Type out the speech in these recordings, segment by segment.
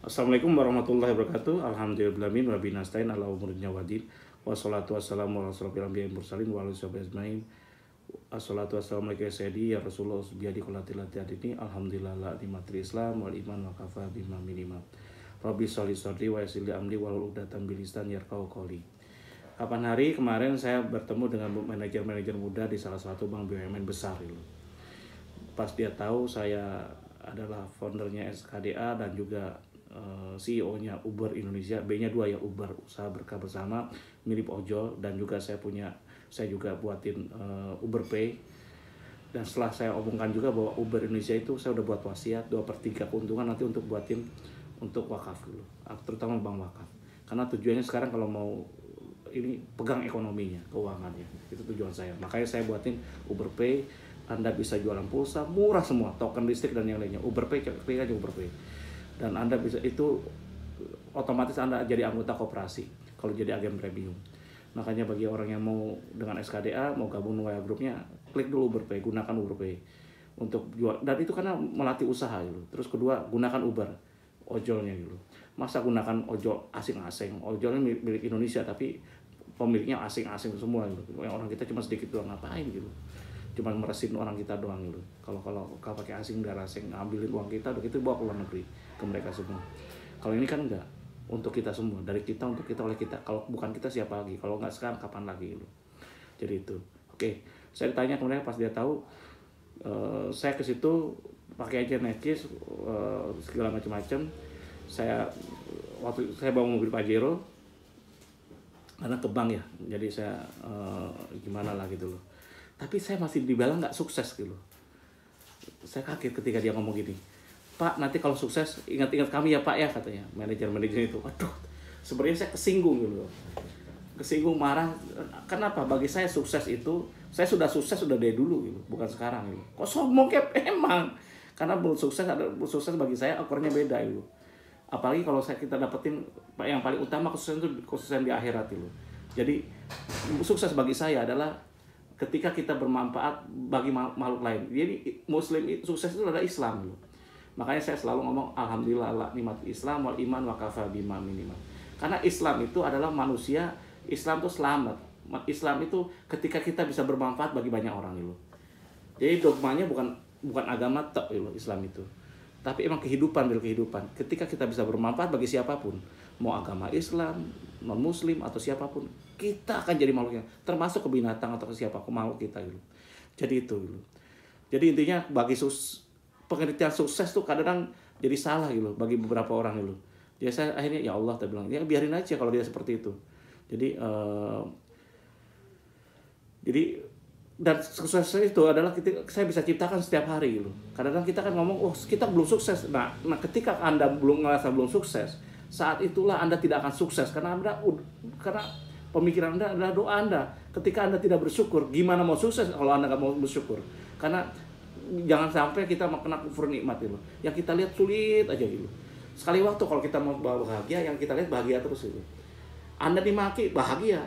Assalamualaikum warahmatullahi wabarakatuh. Alhamdulillahirabbil alamin wa bihi nasta'in ala umuri dunya waddin. Wassalatu wassalamu ala asyrofil anbiya'i wal mursalin wa ala alihi ajmain. Assalatu wassalamu alaikum ya sayyidi ya Rasulullah biadi qulatil ini. Alhamdulillah la nikmatil Islam wal iman wa kafa bima minima. Rabbi sholli sholli wa yassir li amri wa uqdatam bil lisan yarqau qawli. Kapan hari kemarin saya bertemu dengan manajer-manajer muda di salah satu bank BUMN besar itu. Pas dia tahu saya adalah foundernya SKDA dan juga CEO-nya Uber Indonesia, B-nya 2 ya, Uber usaha berkah bersama mirip ojol, dan juga saya juga buatin Uber Pay. Dan setelah saya omongkan juga bahwa Uber Indonesia itu saya udah buat wasiat 2/3 keuntungan nanti untuk buatin untuk wakaf dulu, terutama bank wakaf, karena tujuannya sekarang kalau mau ini pegang ekonominya, keuangannya, itu tujuan saya. Makanya saya buatin Uber Pay. Anda bisa jualan pulsa murah semua, token listrik dan yang lainnya. Uber Pay, klik aja Uber Pay. Dan Anda bisa itu otomatis Anda jadi anggota koperasi kalau jadi agen premium. Makanya bagi orang yang mau dengan SKDA, mau gabung dengan grupnya, klik dulu Uber Pay, gunakan Uber Pay untuk jual. Dan itu karena melatih usaha gitu. Terus kedua, gunakan Uber, ojolnya gitu. Masa gunakan ojol asing-asing, ojolnya milik Indonesia tapi pemiliknya asing-asing semua gitu. Yang orang kita cuma sedikit doang, ngapain gitu. Cuma meresin orang kita doang gitu. Kalau pakai asing, darah asing ngambilin uang kita, udah gitu bawa ke luar negeri ke mereka semua. Kalau ini kan enggak, untuk kita semua, dari kita untuk kita, oleh kita. Kalau bukan kita siapa lagi? Kalau nggak sekarang kapan lagi gitu. Jadi itu. Oke, saya ditanya kemudian pas dia tahu, saya ke situ pakai aja necis, segala macam-macam. Waktu saya bawa mobil Pajero karena ke bank ya, jadi saya gimana lah gitu loh. Tapi saya masih dibilang nggak sukses gitu. Saya kaget ketika dia ngomong gini, Pak, nanti kalau sukses ingat-ingat kami ya Pak ya, katanya manajer itu. Aduh, sebenarnya saya kesinggung gitu. Kesinggung, marah. Kenapa? Bagi saya sukses itu, saya sudah sukses sudah dari dulu gitu, bukan sekarang gitu. Kok sombong kayak emang? Karena sukses bagi saya ukurannya beda gitu. Apalagi kalau kita dapetin yang paling utama, kesuksesan di akhirat gitu. Jadi sukses bagi saya adalah ketika kita bermanfaat bagi makhluk lain. Jadi Muslim itu sukses itu adalah Islam gitu. Makanya saya selalu ngomong alhamdulillah la nikmatil Islam wal iman wa kafa bima minima. Karena Islam itu adalah manusia, Islam itu selamat. Islam itu ketika kita bisa bermanfaat bagi banyak orang gitu. Jadi dogmanya bukan agama tok gitu Islam itu. Tapi emang kehidupan. Ketika kita bisa bermanfaat bagi siapapun, mau agama Islam, non Muslim atau siapapun, kita akan jadi makhluknya, termasuk ke binatang atau ke siapa, ke makhluk kita gitu. Jadi itu gitu. Jadi intinya bagi pengertian sukses tuh kadang jadi salah gitu bagi beberapa orang gitu. Jadi saya akhirnya ya Allah, saya bilang ya biarin aja kalau dia seperti itu. Jadi dan sukses itu adalah saya bisa ciptakan setiap hari gitu. Kadang-kadang kita kan ngomong, oh kita belum sukses. Nah ketika Anda ngerasa belum sukses, saat itulah Anda tidak akan sukses karena pemikiran Anda adalah doa Anda. Ketika Anda tidak bersyukur, gimana mau sukses kalau Anda nggak mau bersyukur? Karena jangan sampai kita kena kufur nikmat gitu. Yang kita lihat sulit aja gitu. Sekali waktu kalau kita mau bahagia, yang kita lihat bahagia terus gitu. Anda dimaki bahagia,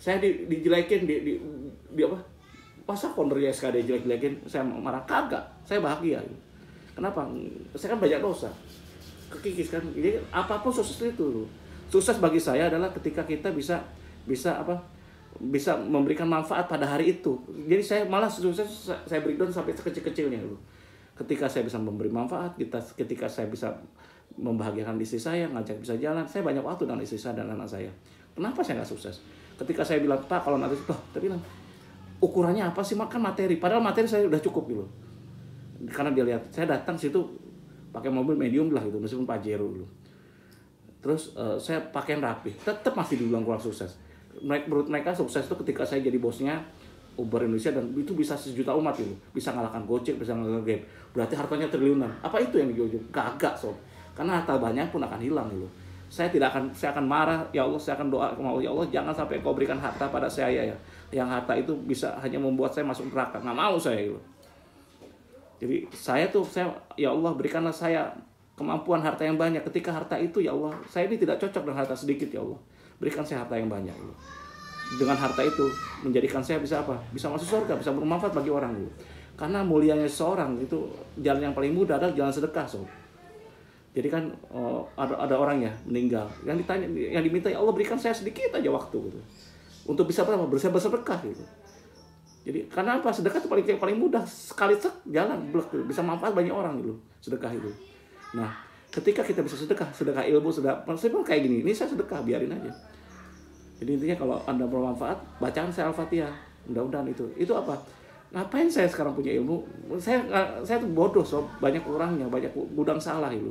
saya dijelekin di apa? Masa foundernya SKD jelek-jelekin, saya marah? Kagak, saya bahagia gitu. Kenapa? Saya kan banyak dosa, kekikis kan. Jadi apapun sukses itu. Sukses bagi saya adalah ketika kita bisa memberikan manfaat pada hari itu. Jadi saya malah sukses, saya breakdown sampai sekecil-kecilnya dulu. Ketika saya bisa memberi manfaat, ketika saya bisa membahagiakan istri saya, ngajak bisa jalan, saya banyak waktu dengan istri saya dan anak saya. Kenapa saya nggak sukses? Ketika saya bilang, Pak, kalau nanti tapi bilang, ukurannya apa sih? Makan materi. Padahal materi saya udah cukup gitu. Karena dia lihat, saya datang situ pakai mobil medium lah gitu, meskipun Pajero dulu. Terus saya pakaian rapi, tetap masih dibilang kurang sukses. Menurut mereka sukses itu ketika saya jadi bosnya Uber Indonesia dan itu bisa 1 juta umat gitu, bisa ngalahkan Gojek, bisa ngalahkan Grab. Berarti hartanya triliunan. Apa itu yang dijual? Kagak sob. Karena harta banyak pun akan hilang gitu. Saya akan marah, ya Allah, saya akan doa, ya Allah jangan sampai Kau berikan harta pada saya ya. Yang harta itu bisa hanya membuat saya masuk neraka. Nggak mau saya gitu. Jadi ya Allah berikanlah saya kemampuan harta yang banyak. Ketika harta itu ya Allah, saya ini tidak cocok dengan harta sedikit ya Allah. Berikan saya harta yang banyak. Gitu. Dengan harta itu menjadikan saya bisa apa? Bisa masuk surga, bisa bermanfaat bagi orang. Gitu. Karena mulianya seseorang itu jalan yang paling mudah adalah jalan sedekah. So. Jadi kan ada orang ya meninggal, yang ditanya, yang diminta, ya Allah berikan saya sedikit aja waktu gitu, untuk bisa apa, bersedekah gitu. Jadi karena apa, sedekah itu paling mudah, sekali jalan blek, bisa manfaat banyak orang gitu sedekah itu. Nah ketika kita bisa sedekah ilmu, maksudnya kayak gini, ini saya sedekah, biarin aja. Jadi intinya kalau Anda bermanfaat, bacaan saya Al-Fatihah, mudah-mudahan itu apa, ngapain saya sekarang punya ilmu, saya tuh bodoh, so banyak orangnya, banyak gudang salah itu.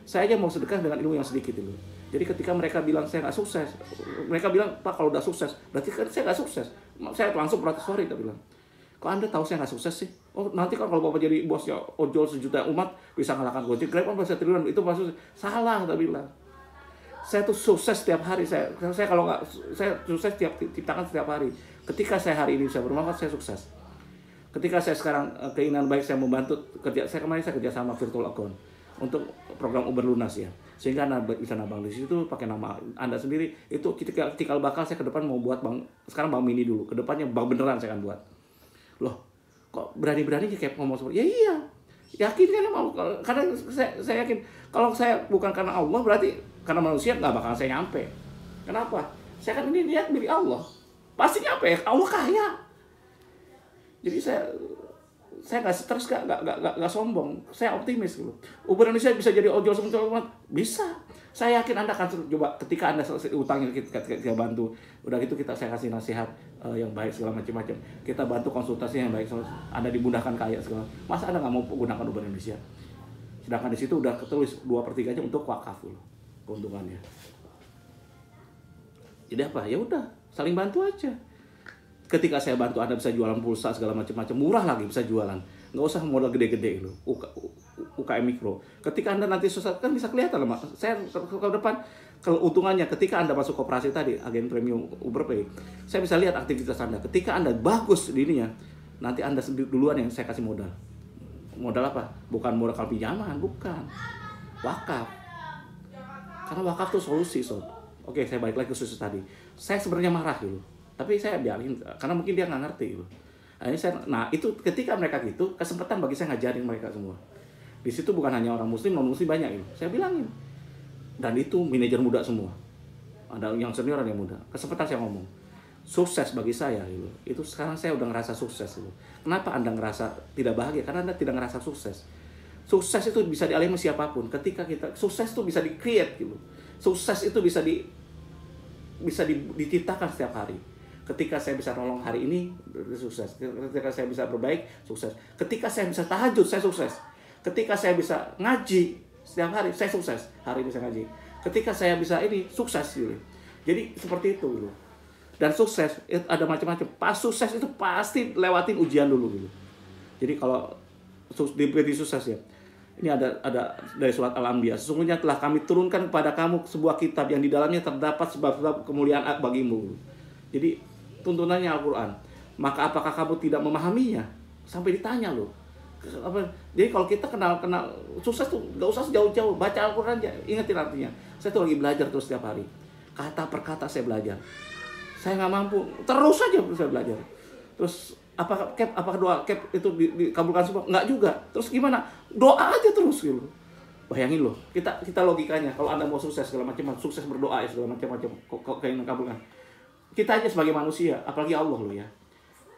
Saya aja mau sedekah dengan ilmu yang sedikit itu. Jadi ketika mereka bilang saya nggak sukses, mereka bilang, Pak kalau udah sukses berarti kan saya nggak sukses. Saya langsung protes, sorry, tak bilang, kok Anda tahu saya nggak sukses sih? Oh nanti kan kalau Bapak jadi bosnya ojol sejuta umat, bisa ngalahkan Gojek, Grab kan bisa triliunan, itu maksudnya salah, tak bilang. Saya tuh sukses setiap hari, saya kalau nggak, saya sukses ciptakan setiap hari. Ketika saya hari ini bisa bermanfaat, saya sukses. Ketika saya sekarang keinginan baik, saya membantu kemarin saya kerja sama virtual account untuk program Uber Lunas ya, sehingga Anda bisa nabang di situ pakai nama Anda sendiri. Itu cikal bakal saya ke depan mau buat bank, sekarang bank mini dulu, ke depannya bank beneran saya akan buat. Loh kok berani-beraninya kayak ngomong seperti, ya iya, yakin kan mau, karena saya yakin kalau saya bukan karena Allah, berarti karena manusia nggak bakal saya nyampe. Kenapa? Saya kan ini lihat milik Allah, pasti nyampe, Allah kaya. Jadi saya nggak stres, nggak sombong, saya optimis gitu. Uber Indonesia bisa jadi ojol semua, bisa. Saya yakin Anda akan coba, ketika Anda selesai utangnya, kita bantu, udah gitu saya kasih nasihat yang baik segala macam-macam, kita bantu konsultasi yang baik, Anda dimudahkan kaya segala. Masa Anda nggak mau gunakan Uber Indonesia? Sedangkan di situ udah ketulis 2/3-nya untuk wakaf loh, keuntungannya. Jadi apa? Ya udah, saling bantu aja. Ketika saya bantu Anda bisa jualan pulsa segala macam-macam, murah lagi bisa jualan, nggak usah modal gede-gede itu, UKM mikro. Ketika Anda nanti susah kan bisa kelihatan lah, saya ke depan keuntungannya. Ketika Anda masuk koperasi tadi, agen premium Uber Pay, saya bisa lihat aktivitas Anda. Ketika Anda bagus di ininya, nanti Anda sendiri duluan yang saya kasih modal. Modal apa? Bukan modal pinjaman, bukan, wakaf. Karena wakaf tuh solusi, sob. Oke, saya balik lagi ke khusus tadi. Saya sebenarnya marah dulu, tapi saya biarin karena mungkin dia nggak ngerti gitu. Nah itu ketika mereka gitu, kesempatan bagi saya ngajarin mereka semua. Di situ bukan hanya orang muslim, non muslim banyak gitu. Saya bilangin. Dan itu manajer muda semua. Ada yang senior, ada yang muda. Kesempatan saya ngomong. Sukses bagi saya gitu. Itu sekarang saya udah ngerasa sukses gitu. Kenapa Anda ngerasa tidak bahagia? Karena Anda tidak ngerasa sukses. Sukses itu bisa dialami siapapun. Ketika kita sukses itu bisa di-create gitu. Sukses itu bisa diciptakan setiap hari. Ketika saya bisa nolong hari ini, sukses. Ketika saya bisa berbaik, sukses. Ketika saya bisa tahajud, saya sukses. Ketika saya bisa ngaji setiap hari, saya sukses. Hari ini saya ngaji. Ketika saya bisa ini, sukses gitu. Jadi seperti itu gitu. Dan sukses itu ada macam-macam. Pas sukses itu pasti lewatin ujian dulu gitu. Jadi kalau diberi sukses ya. Ini ada dari surat Al-Anbiya. Sesungguhnya telah kami turunkan kepada kamu sebuah kitab yang di dalamnya terdapat sebab-sebab kemuliaan bagimu. Jadi tuntunannya Al-Quran. Maka apakah kamu tidak memahaminya? Sampai ditanya loh. Jadi kalau kita kenal sukses tuh gak usah jauh-jauh, baca Al-Quran aja, ingetin artinya. Saya tuh lagi belajar terus setiap hari, kata per kata saya belajar. Saya nggak mampu, terus saja saya belajar. Terus apakah doa cap itu dikabulkan semua? Nggak juga. Terus gimana? Doa aja terus gitu. Bayangin loh, kita logikanya kalau Anda mau sukses segala macam, sukses berdoa ya segala macam-macam, kok keinginan kabulkan. Kita aja sebagai manusia, apalagi Allah loh ya.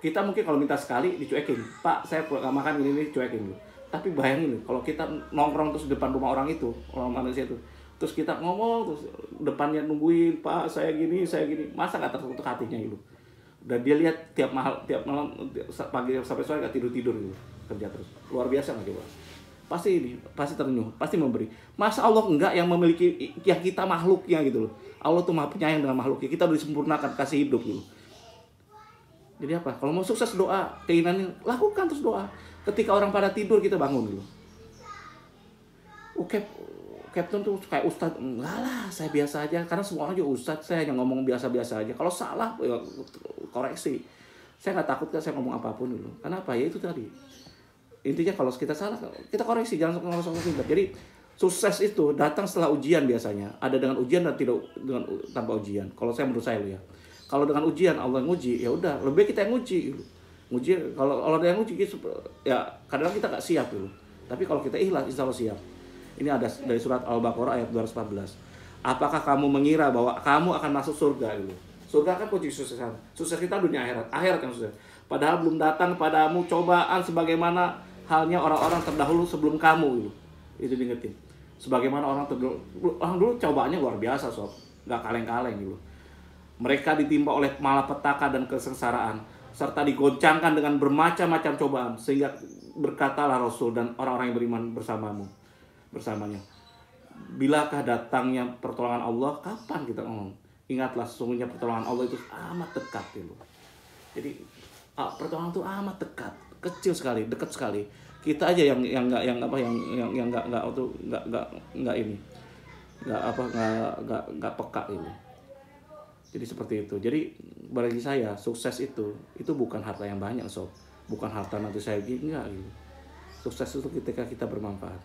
Kita mungkin kalau minta sekali dicuekin, Pak saya nggak makan ini cuekin dulu. Tapi bayangin loh, kalau kita nongkrong terus di depan rumah orang itu, orang manusia itu, terus kita ngomong terus depannya nungguin, Pak saya gini, masa nggak tertutup hatinya gitu. Dan dia lihat tiap malam pagi sampai sore nggak tidur gitu, kerja terus, luar biasa nggak coba? Pasti tersenyum, pasti memberi. Masa Allah enggak yang memiliki yang kita makhluknya gitu loh. Allah tuh maha penyayang dengan makhluknya, kita udah disempurnakan kasih hidup gitu. Jadi apa? Kalau mau sukses doa, keinginannya lakukan terus doa. Ketika orang pada tidur kita bangun dulu. Captain tuh kayak ustadz, enggak lah, saya biasa aja. Karena semua orang juga ustadz, saya hanya ngomong biasa-biasa aja. Kalau salah, ya koreksi. Saya nggak takut kan saya ngomong apapun dulu. Kenapa? Ya itu tadi. Intinya kalau kita salah, kita koreksi, jangan langsung pintar. Jadi sukses itu datang setelah ujian biasanya. Ada dengan ujian dan tidak dengan tanpa ujian. Kalau saya menurut saya loh ya. Kalau dengan ujian Allah nguji, ya udah lebih kita yang nguji. Nguji kalau ada yang nguji ya kadang kita nggak siap dulu. Tapi kalau kita ikhlas, insya Allah siap. Ini ada dari surat Al-Baqarah ayat 214. Apakah kamu mengira bahwa kamu akan masuk surga dulu? Surga kan kunci suksesan. Sukses kita dunia akhirat, akhirat yang sukses. Padahal belum datang padamu cobaan sebagaimana halnya orang-orang terdahulu sebelum kamu gitu. Itu diingetin. Sebagaimana orang dulu cobaannya luar biasa sob, nggak kaleng-kaleng gitu. Mereka ditimpa oleh malapetaka dan kesengsaraan, serta digoncangkan dengan bermacam-macam cobaan, sehingga berkatalah Rasul dan orang-orang yang beriman bersamanya, bilakah datangnya pertolongan Allah? Kapan kita ngomong? Ingatlah sesungguhnya pertolongan Allah itu amat dekat gitu. Jadi pertolongan itu amat dekat, kecil sekali, dekat sekali. Kita aja yang nggak peka ini. Jadi seperti itu. Jadi bagi saya sukses itu bukan harta yang banyak sob, bukan harta nanti saya gini enggak gitu. Sukses itu ketika kita bermanfaat.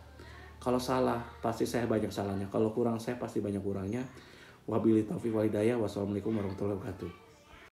Kalau salah pasti saya banyak salahnya, kalau kurang saya pasti banyak kurangnya. Wabillahi taufiq wal hidayah. Wassalamualaikum warahmatullahi wabarakatuh.